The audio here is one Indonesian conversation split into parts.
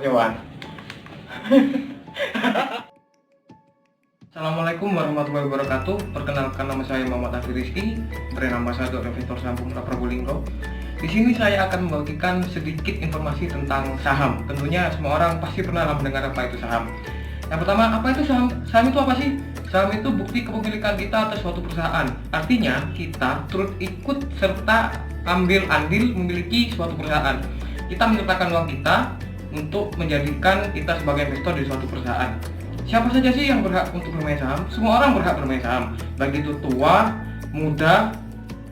hewan. Assalamualaikum warahmatullahi wabarakatuh. Perkenalkan, nama saya Muhammad Afri Rizky, brand ambassador investor saham Pemuda Probolinggo. Di sini saya akan membagikan sedikit informasi tentang saham. Tentunya semua orang pasti pernah mendengar apa itu saham. Yang pertama, apa itu saham? Saham itu apa sih? Saham itu bukti kepemilikan kita atas suatu perusahaan. Artinya kita turut ikut serta ambil andil memiliki suatu perusahaan. Kita menyertakan uang kita untuk menjadikan kita sebagai investor di suatu perusahaan. Siapa saja sih yang berhak untuk bermain saham? Semua orang berhak bermain saham, baik itu tua, muda,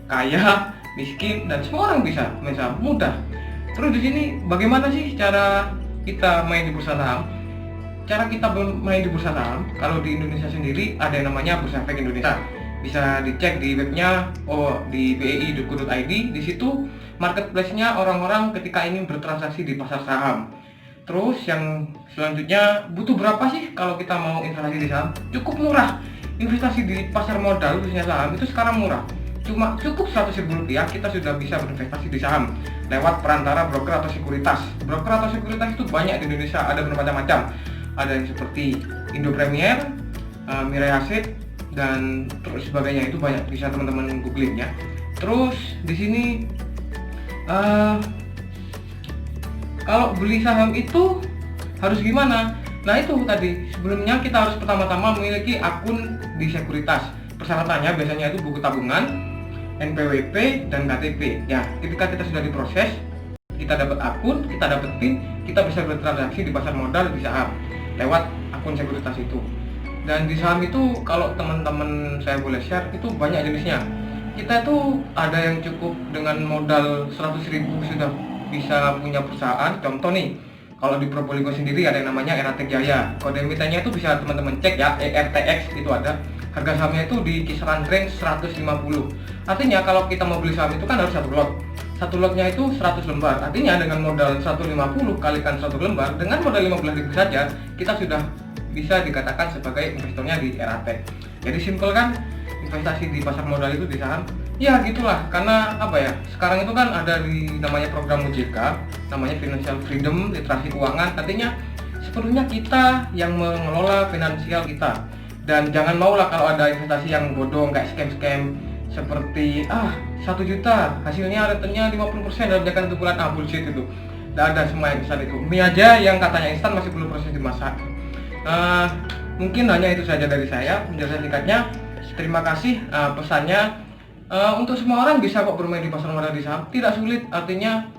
kaya, miskin, dan semua orang bisa main saham, mudah. Terus di sini bagaimana sih cara kita main di bursa saham? Cara kita bermain di bursa saham, kalau di Indonesia sendiri ada yang namanya Bursa Efek Indonesia. Bisa dicek di webnya di bei.co.id. Di situ marketplace-nya orang-orang ketika ingin bertransaksi di pasar saham. Terus yang selanjutnya, butuh berapa sih kalau kita mau investasi di saham? Cukup murah. Investasi di pasar modal khususnya saham itu sekarang murah. Cuma cukup Rp100.000 kita sudah bisa berinvestasi di saham lewat perantara broker atau sekuritas. Broker atau sekuritas itu banyak di Indonesia, ada bermacam-macam. Ada yang seperti Indo Premier, Mirai Asset, dan terus sebagainya. Itu banyak, bisa teman-teman googling ya. Terus di sini kalau beli saham itu harus gimana? Nah itu tadi, sebelumnya kita harus pertama-tama memiliki akun di sekuritas. Persyaratannya biasanya itu buku tabungan, NPWP, dan KTP. Ya, ketika kita sudah diproses, kita dapat akun, kita dapat PIN, kita bisa bertransaksi di pasar modal di saham lewat akun sekuritas itu. Dan di saham itu kalau teman-teman saya boleh share, itu banyak jenisnya. Kita itu ada yang cukup dengan modal 100.000 sudah bisa punya perusahaan. Contoh nih, kalau di Probolinggo sendiri ada yang namanya Eratek Jaya. Kode emitennya itu bisa teman-teman cek ya, ERTX itu ada. Harga sahamnya itu di kisaran range 150. Artinya kalau kita mau beli saham itu kan harus satu lot. Satu lotnya itu 100 lembar. Artinya dengan modal 150 kalikan 1 lembar, dengan modal 15.000 saja kita sudah bisa dikatakan sebagai investornya di Eratek. Jadi simpel kan investasi di pasar modal itu di saham? Ya gitulah, karena apa ya, sekarang itu kan ada di namanya program OJK, namanya Financial Freedom, literasi keuangan. Artinya sepenuhnya kita yang mengelola finansial kita. Dan jangan maulah kalau ada investasi yang bodong kayak scam-scam seperti 1 juta hasilnya returnnya 50% dalam jangka 1 bulan. Bullshit itu. Tidak ada semua yang besar itu. Mie aja yang katanya instan masih belum proses dimasak. Mungkin hanya itu saja dari saya penjelasan singkatnya. Terima kasih. Pesannya untuk semua orang bisa kok bermain di pasar modal di saham, tidak sulit. Artinya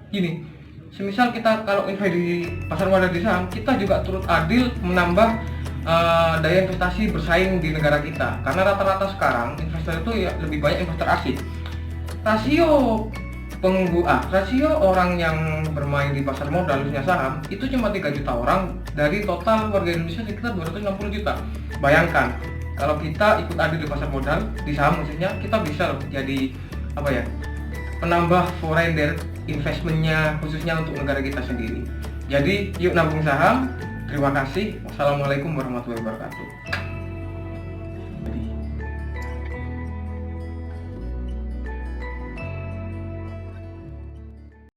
gini, semisal kita kalau invest di pasar modal di saham, kita juga turut adil menambah daya investasi bersaing di negara kita. Karena rata-rata sekarang investor itu ya lebih banyak investor asing. Rasio orang yang bermain di pasar modal khususnya saham itu cuma 3 juta orang dari total warga Indonesia sekitar 260 juta. Bayangkan kalau kita ikut adil di pasar modal di saham khususnya, kita bisa jadi penambah foreign direct investmentnya khususnya untuk negara kita sendiri. Jadi yuk nabung saham. Terima kasih. Wassalamualaikum warahmatullahi wabarakatuh.